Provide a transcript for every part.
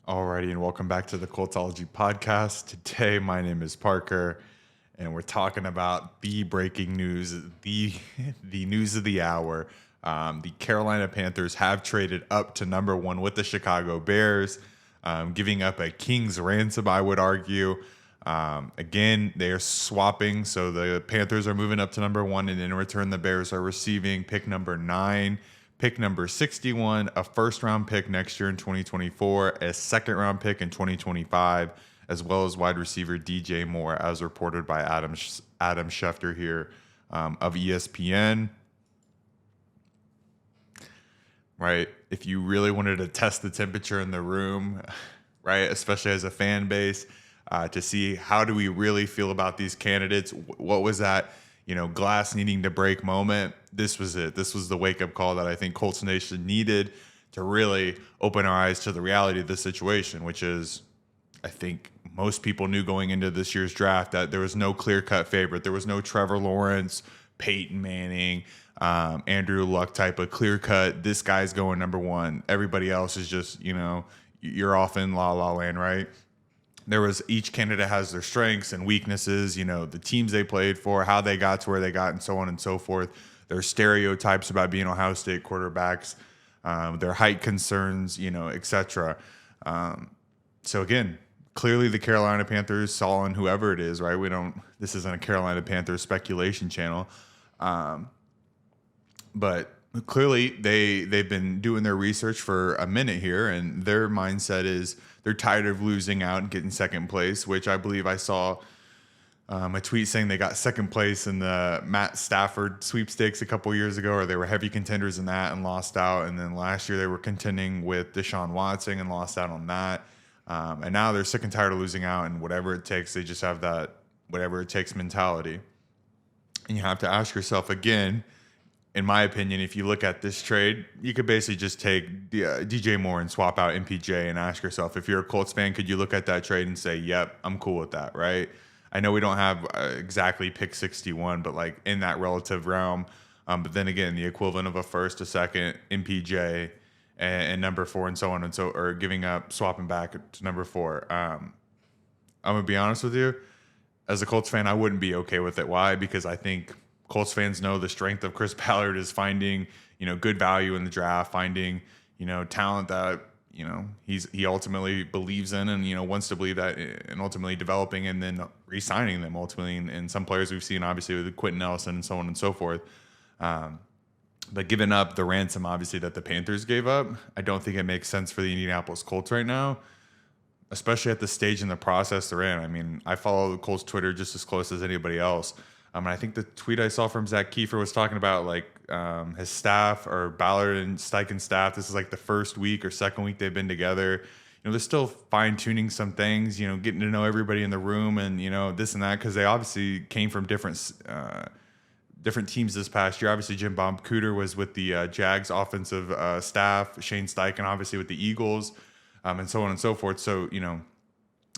Alrighty, and welcome back to the Coltsology podcast. Today, my name is Parker, and we're talking about the breaking news, the the news of the hour. The Carolina Panthers have traded up to number one with the Chicago Bears, giving up a king's ransom, I would argue. Again, they are swapping, so the Panthers are moving up to number one, and in return, the Bears are receiving pick number 9. Pick number 61, a first-round pick next year in 2024, a second-round pick in 2025, as well as wide receiver DJ Moore, as reported by Adam Schefter here of ESPN. Right, if you really wanted to test the temperature in the room, right, especially as a fan base, to see how do we really feel about these candidates, what was that glass needing to break moment. This was it. This was the wake-up call that I think Colts Nation needed to really open our eyes to the reality of the situation, which is, I think most people knew going into this year's draft that there was no clear-cut favorite. There was no Trevor Lawrence, Peyton Manning, Andrew Luck type of clear-cut, this guy's going number one. Everybody else is just, you're off in la-la land, right? There was, each candidate has their strengths and weaknesses, the teams they played for, how they got to where they got, and so on and so forth. There's stereotypes about being Ohio State quarterbacks, their height concerns, etc. So again, clearly the Carolina Panthers saw in whoever it is, right? This isn't a Carolina Panthers speculation channel. But clearly they've been doing their research for a minute here, and their mindset is they're tired of losing out and getting second place, which I believe I saw a tweet saying they got second place in the Matt Stafford sweepstakes a couple years ago, or they were heavy contenders in that and lost out. And then last year they were contending with Deshaun Watson and lost out on that. And now they're sick and tired of losing out, and whatever it takes, they just have that whatever it takes mentality. And you have to ask yourself again, in my opinion, if you look at this trade, you could basically just take DJ Moore and swap out MPJ and ask yourself, if you're a Colts fan, could you look at that trade and say, yep, I'm cool with that, right? I know we don't have exactly pick 61, but like in that relative realm. But then again, the equivalent of a first, a second, MPJ, and number 4, and so on and so, or giving up, swapping back to number 4. I'm going to be honest with you. As a Colts fan, I wouldn't be okay with it. Why? Because I think Colts fans know the strength of Chris Ballard is finding, good value in the draft, finding, talent that, he ultimately believes in and, wants to believe that, and ultimately developing and then re-signing them ultimately. And some players we've seen, obviously, with Quentin Nelson and so on and so forth. But giving up the ransom, obviously, that the Panthers gave up, I don't think it makes sense for the Indianapolis Colts right now, especially at the stage in the process they're in. I mean, I follow the Colts Twitter just as close as anybody else. And I think the tweet I saw from Zach Kiefer was talking about his staff, or Ballard and Steichen's staff. This is like the first week or second week they've been together. They're still fine tuning some things, getting to know everybody in the room and, this and that, because they obviously came from different teams this past year. Obviously, Jim Bob Cooter was with the Jags offensive staff, Shane Steichen obviously with the Eagles, and so on and so forth. So,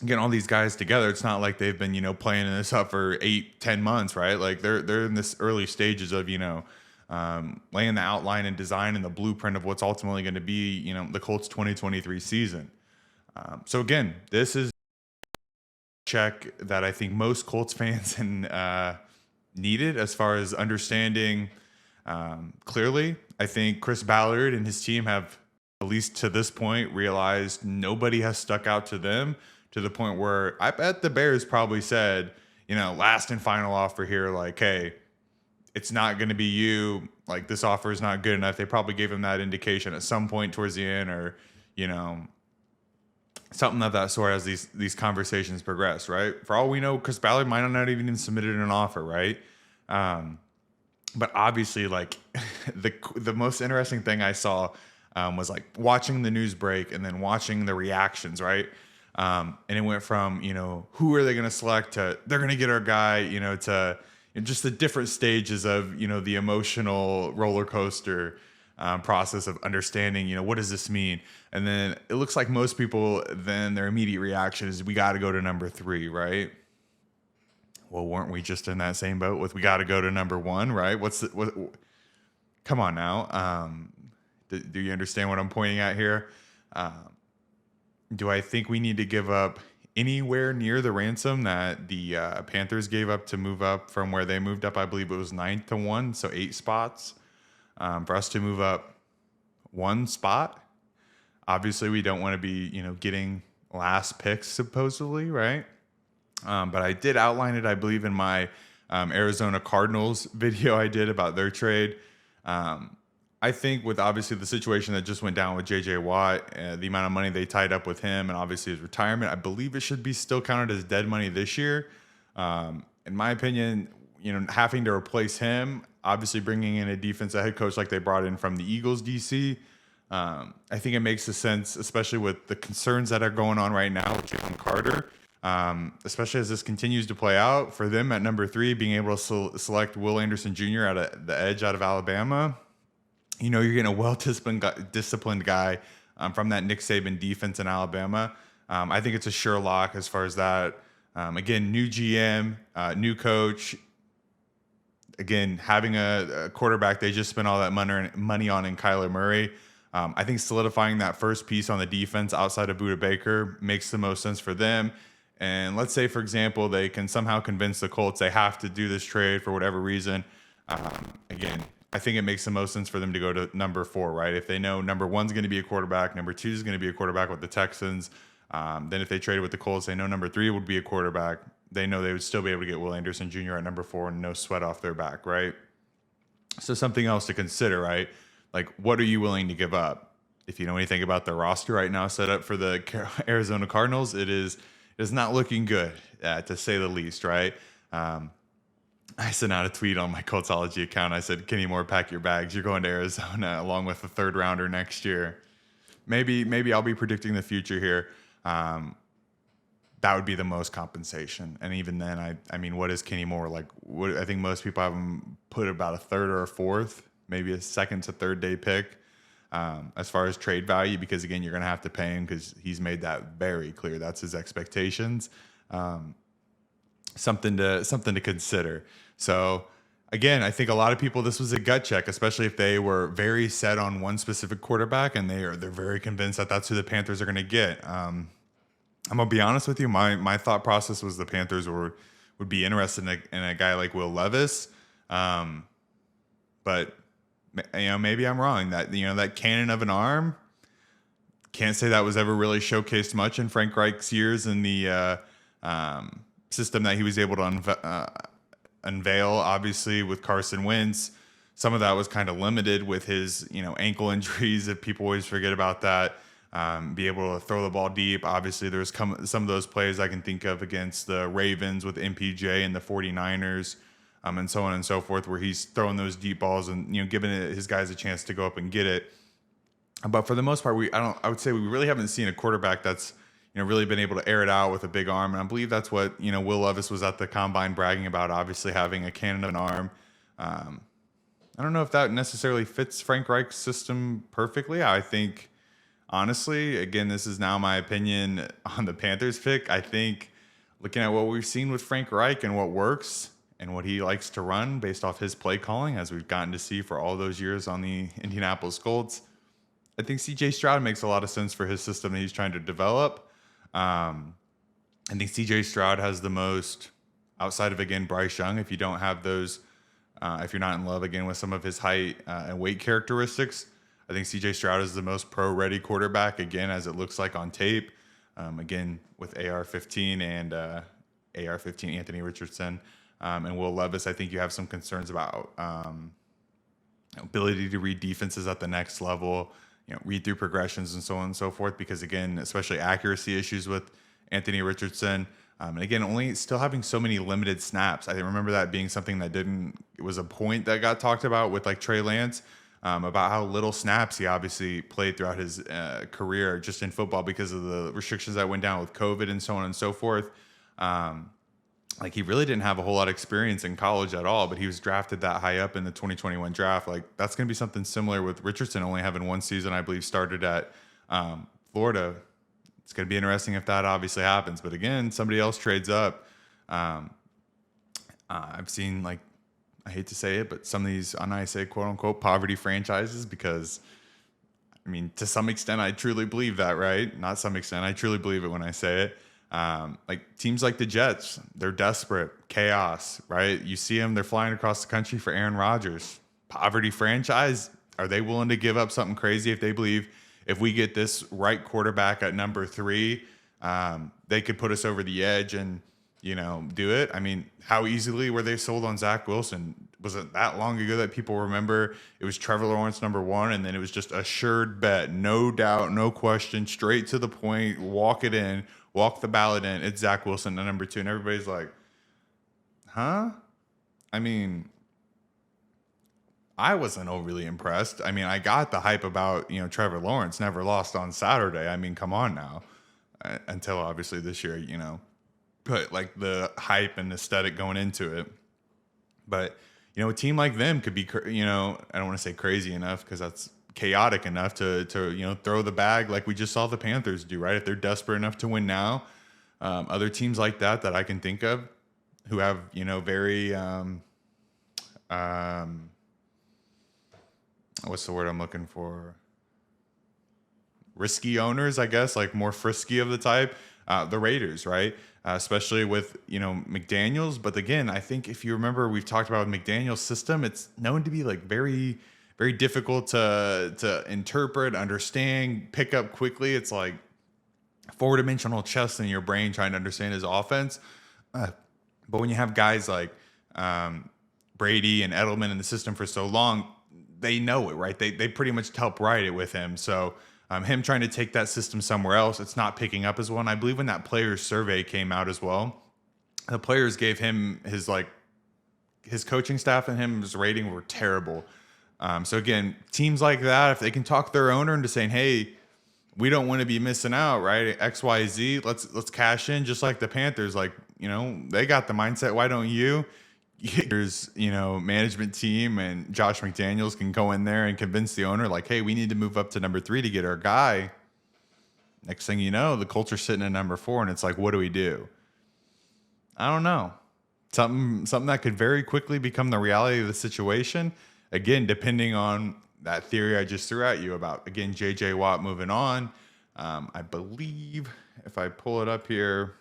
getting all these guys together, it's not like they've been, planning this up for 8-10 months, right? Like they're in this early stages of, laying the outline and design and the blueprint of what's ultimately going to be, the Colts 2023 season. So again, this is a check that I think most Colts fans needed as far as understanding. Clearly, I think Chris Ballard and his team have, at least to this point, realized nobody has stuck out to them, to the point where I bet the Bears probably said, last and final offer here, like, hey, it's not going to be you. Like, this offer is not good enough. They probably gave him that indication at some point towards the end, or, something of that sort as these conversations progress, right? For all we know, Chris Ballard might not even submitted an offer, right? But obviously, like, the most interesting thing I saw was like watching the news break and then watching the reactions, right? And it went from, who are they going to select to they're going to get our guy, to just the different stages of, the emotional roller coaster process of understanding, what does this mean? And then it looks like most people, then their immediate reaction is, we got to go to number 3, right? Well, weren't we just in that same boat with, we got to go to number 1, right? Come on now. Do you understand what I'm pointing at here? Do I think we need to give up anywhere near the ransom that the Panthers gave up to move up from where they moved up? I believe it was 9-1, so 8 spots. For us to move up 1 spot, obviously we don't want to be, getting last picks supposedly, right? But I did outline it, I believe, in my Arizona Cardinals video I did about their trade. I think with obviously the situation that just went down with J.J. Watt, the amount of money they tied up with him, and obviously his retirement, I believe it should be still counted as dead money this year. In my opinion, having to replace him, obviously bringing in a defensive head coach like they brought in from the Eagles DC, I think it makes sense, especially with the concerns that are going on right now with Jalen Carter. Especially as this continues to play out for them at number 3, being able to select Will Anderson Jr. out of the edge out of Alabama. You're getting a disciplined guy from that Nick Saban defense in Alabama. I think it's a sure lock as far as that. Again, new GM, new coach. Again, having a quarterback they just spent all that money on in Kyler Murray. I think solidifying that first piece on the defense outside of Budda Baker makes the most sense for them. And let's say, for example, they can somehow convince the Colts they have to do this trade for whatever reason. Again, I think it makes the most sense for them to go to number 4, right? If they know number 1's going to be a quarterback, number 2 is going to be a quarterback with the Texans. Then if they traded with the Colts, they know number 3 would be a quarterback. They know they would still be able to get Will Anderson Jr. at number 4 and no sweat off their back, right? So something else to consider, right? Like, what are you willing to give up? If you know anything about the roster right now set up for the Arizona Cardinals, it is not looking good, to say the least, right? I sent out a tweet on my Coltsology account. I said, Kenny Moore, pack your bags. You're going to Arizona along with a 3rd rounder next year. Maybe I'll be predicting the future here. That would be the most compensation. And even then, I mean, what is Kenny Moore? Like, I think most people have him put about a 3rd or a 4th, maybe a 2nd to 3rd day pick as far as trade value, because, again, you're going to have to pay him because he's made that very clear. That's his expectations. Something to consider. So again, I think a lot of people, this was a gut check, especially if they were very set on one specific quarterback and they're very convinced that that's who the Panthers are going to get. I'm gonna be honest with you. My thought process was the Panthers would be interested in a guy like Will Levis, but maybe I'm wrong. That that cannon of an arm. Can't say that was ever really showcased much in Frank Reich's years in the system that he was able to unveil. Obviously, with Carson Wentz, some of that was kind of limited with his ankle injuries. If people always forget about that, be able to throw the ball deep. Obviously, there's some of those plays I can think of against the Ravens with MPJ and the 49ers, and so on and so forth, where he's throwing those deep balls and giving his guys a chance to go up and get it. But for the most part, I would say we really haven't seen a quarterback that's really been able to air it out with a big arm. And I believe that's what, Will Levis was at the combine bragging about, obviously having a cannon of an arm. I don't know if that necessarily fits Frank Reich's system perfectly. I think, honestly, again, this is now my opinion on the Panthers pick. I think looking at what we've seen with Frank Reich and what works and what he likes to run based off his play calling, as we've gotten to see for all those years on the Indianapolis Colts, I think C.J. Stroud makes a lot of sense for his system that he's trying to develop. I think C.J. Stroud has the most, outside of, again, Bryce Young, if you don't have those, if you're not in love, again, with some of his height and weight characteristics, I think C.J. Stroud is the most pro-ready quarterback, again, as it looks like on tape. Again, with AR-15 and AR-15 Anthony Richardson and Will Levis, I think you have some concerns about ability to read defenses at the next level, read through progressions and so on and so forth, because, again, especially accuracy issues with Anthony Richardson. And again, only still having so many limited snaps. I remember that being something that it was a point that got talked about with like Trey Lance, about how little snaps he obviously played throughout his career just in football because of the restrictions that went down with COVID and so on and so forth. Like, he really didn't have a whole lot of experience in college at all, but he was drafted that high up in the 2021 draft. Like, that's going to be something similar with Richardson only having one season, I believe, started at Florida. It's going to be interesting if that obviously happens. But again, somebody else trades up. I've seen, like, I hate to say it, but some of these, and I say quote unquote poverty franchises, because I mean, to some extent, I truly believe that, right? Not some extent, I truly believe it when I say it. Like teams like the Jets, they're desperate, chaos, right? You see them, they're flying across the country for Aaron Rodgers. Poverty franchise, are they willing to give up something crazy if they believe if we get this right quarterback at number 3, they could put us over the edge and, do it? I mean, how easily were they sold on Zach Wilson? Was it that long ago that people remember it was Trevor Lawrence number 1, and then it was just assured bet, no doubt, no question, straight to the point, walk the ballot in. It's Zach Wilson at number 2, and everybody's like, huh? I mean, I wasn't overly impressed. I mean, I got the hype about, Trevor Lawrence never lost on Saturday. I mean, come on now. Until obviously this year, put like the hype and aesthetic going into it. But, a team like them could be, I don't want to say crazy enough because that's chaotic enough to throw the bag like we just saw the Panthers do, right? If they're desperate enough to win now, other teams like that I can think of who have, very, what's the word I'm looking for? Risky owners, I guess, like more frisky of the type. The Raiders, right? Especially with, McDaniels. But again, I think if you remember, we've talked about McDaniels' system. It's known to be like very, very difficult to interpret, understand, pick up quickly. It's like 4-dimensional chess in your brain trying to understand his offense. But when you have guys like Brady and Edelman in the system for so long, they know it, right? They pretty much help write it with him. So him trying to take that system somewhere else, it's not picking up as well. And I believe when that players survey came out as well, the players gave him his coaching staff and his rating were terrible. So again, teams like that, if they can talk their owner into saying, hey, we don't want to be missing out, right? XYZ, let's cash in, just like the Panthers. Like, they got the mindset. Why don't you? Here's, management team and Josh McDaniels can go in there and convince the owner, like, hey, we need to move up to number 3 to get our guy. Next thing you know, the Colts are sitting at number 4, and it's like, what do we do? I don't know. Something that could very quickly become the reality of the situation. Again, depending on that theory I just threw at you about, again, J.J. Watt moving on. I believe if I pull it up here,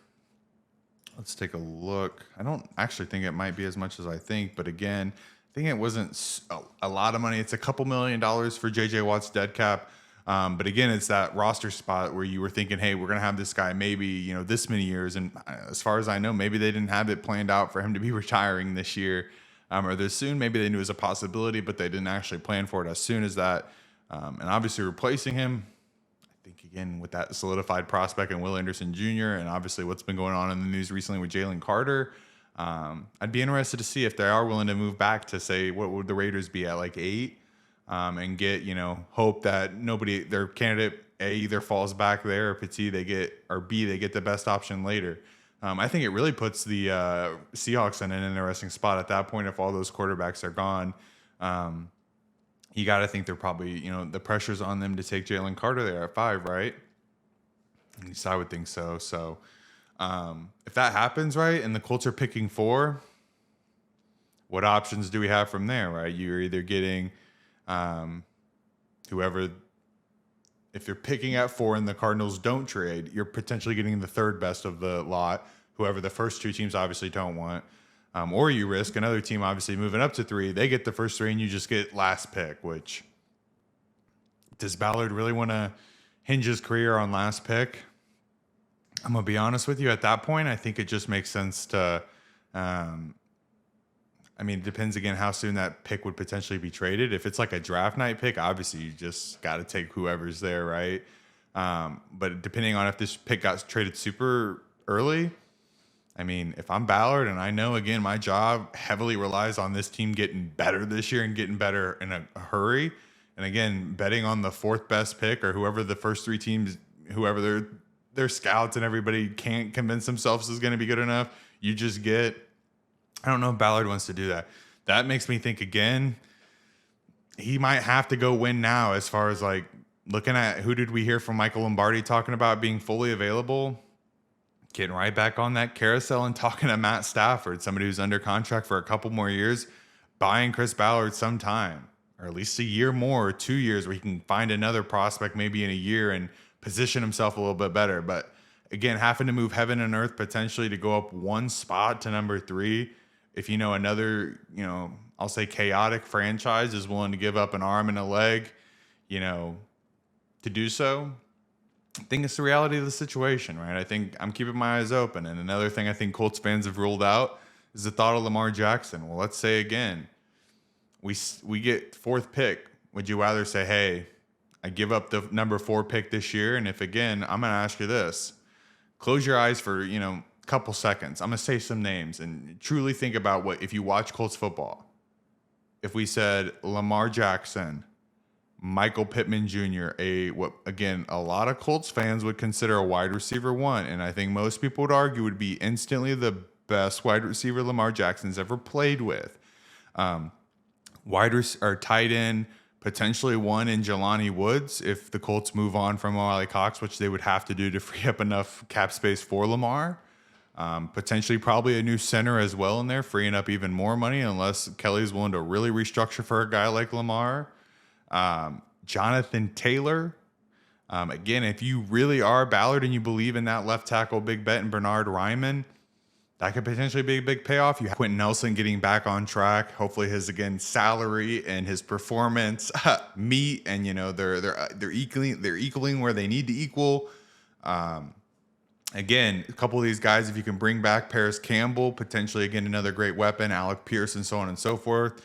let's take a look. I don't actually think it might be as much as I think, but again, I think it wasn't a lot of money. It's a couple $1 million for J.J. Watt's dead cap. But again, it's that roster spot where you were thinking, hey, we're going to have this guy maybe, this many years. And as far as I know, maybe they didn't have it planned out for him to be retiring this year or this soon. Maybe they knew it was a possibility, but they didn't actually plan for it as soon as that. And obviously replacing him, again, with that solidified prospect and Will Anderson Jr. and obviously what's been going on in the news recently with Jalen Carter, I'd be interested to see if they are willing to move back to say, what would the Raiders be at, like 8, and get, hope that their candidate A either falls back there, or if it's C, or B, they get the best option later. I think it really puts the Seahawks in an interesting spot at that point if all those quarterbacks are gone. You got to think they're probably, the pressure's on them to take Jalen Carter there at 5, right? At least I would think so. So if that happens, right, and the Colts are picking 4, what options do we have from there, right? You're either getting whoever, if you're picking at 4 and the Cardinals don't trade, you're potentially getting the 3rd best of the lot, whoever the first 2 teams obviously don't want. Or you risk another team obviously moving up to 3. They get the first 3 and you just get last pick, which does Ballard really want to hinge his career on last pick? I'm going to be honest with you. At that point, I think it just makes sense to, it depends again how soon that pick would potentially be traded. If it's like a draft night pick, obviously you just got to take whoever's there, right? But depending on if this pick got traded super early, if I'm Ballard and I know, again, my job heavily relies on this team getting better this year and getting better in a hurry, and again, betting on the 4th best pick or whoever the first 3 teams, whoever their scouts and everybody can't convince themselves is going to be good enough, you just get, I don't know if Ballard wants to do that. That makes me think, again, he might have to go win now as far as like looking at who did we hear from Michael Lombardi talking about being fully available. Getting right back on that carousel and talking to Matt Stafford, somebody who's under contract for a couple more years, buying Chris Ballard some time, or at least a year more or 2 years where he can find another prospect maybe in a year and position himself a little bit better. But again, having to move heaven and earth potentially to go up one spot to number 3, if another, I'll say chaotic franchise is willing to give up an arm and a leg, to do so, I think it's the reality of the situation, right? I think I'm keeping my eyes open. And another thing I think Colts fans have ruled out is the thought of Lamar Jackson. Well, let's say again, we get 4th pick. Would you rather say, hey, I give up the number 4 pick this year? And if again, I'm going to ask you this, close your eyes for, a couple seconds. I'm going to say some names and truly think about what, if you watch Colts football, if we said Lamar Jackson, Michael Pittman Jr., what again, a lot of Colts fans would consider a wide receiver 1. And I think most people would argue would be instantly the best wide receiver Lamar Jackson's ever played with. Tight end, potentially 1 in Jelani Woods if the Colts move on from O'Reilly Cox, which they would have to do to free up enough cap space for Lamar. Potentially probably a new center as well in there, freeing up even more money unless Kelly's willing to really restructure for a guy like Lamar. Jonathan Taylor. Again, if you really are Ballard and you believe in that left tackle big bet and Bernard Ryman, that could potentially be a big payoff. You have Quentin Nelson getting back on track. Hopefully his, again, salary and his performance meet, and they're equaling where they need to equal. Again, a couple of these guys, if you can bring back Paris Campbell, potentially again another great weapon, Alec Pierce, and so on and so forth.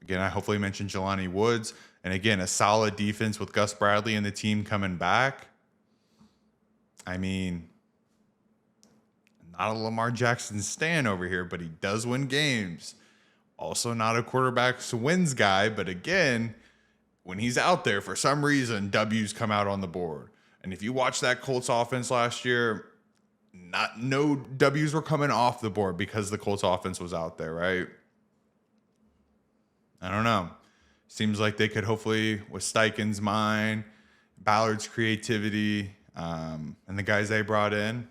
Again, I hopefully mentioned Jelani Woods, and again a solid defense with Gus Bradley and the team coming back. I mean, not a Lamar Jackson stan over here, but he does win games. Also not a quarterbacks wins guy, but again, when he's out there, for some reason, W's come out on the board. And if you watch that Colts offense last year, no W's were coming off the board because the Colts offense was out there, right? I don't know. Seems like they could hopefully, with Steichen's mind, Ballard's creativity, and the guys they brought in,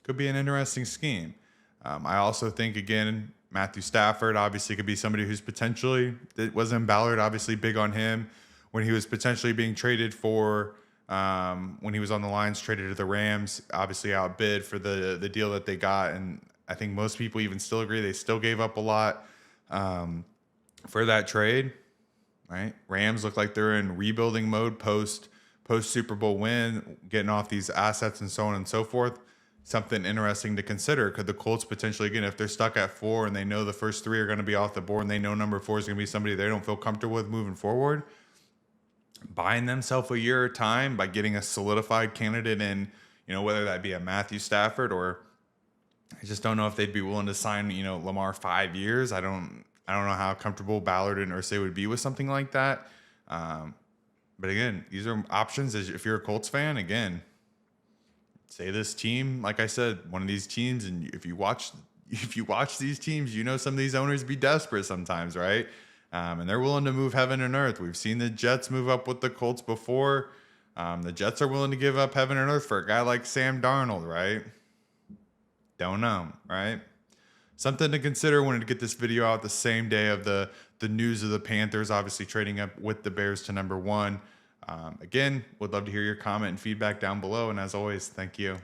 could be an interesting scheme. I also think, again, Matthew Stafford obviously could be somebody who's potentially, it wasn't Ballard obviously big on him when he was potentially being traded for, when he was on the Lions, traded to the Rams, obviously outbid for the deal that they got. And I think most people even still agree they still gave up a lot for that trade, right? Rams look like they're in rebuilding mode post Super Bowl win, getting off these assets and so on and so forth. Something interesting to consider. Could the Colts potentially, again, if they're stuck at 4 and they know the first 3 are going to be off the board and they know number 4 is going to be somebody they don't feel comfortable with moving forward, buying themselves a year of time by getting a solidified candidate in, whether that be a Matthew Stafford, or I just don't know if they'd be willing to sign, Lamar 5 years. I don't know how comfortable Ballard and Irsay would be with something like that. But again, these are options. As if you're a Colts fan, again, say this team, like I said, one of these teams, and if you watch these teams, some of these owners be desperate sometimes, right? And they're willing to move heaven and earth. We've seen the Jets move up with the Colts before. The Jets are willing to give up heaven and earth for a guy like Sam Darnold, right? Don't know, right? Something to consider. Wanted to get this video out the same day of the news of the Panthers obviously trading up with the Bears to number 1. Again, would love to hear your comment and feedback down below. And as always, thank you.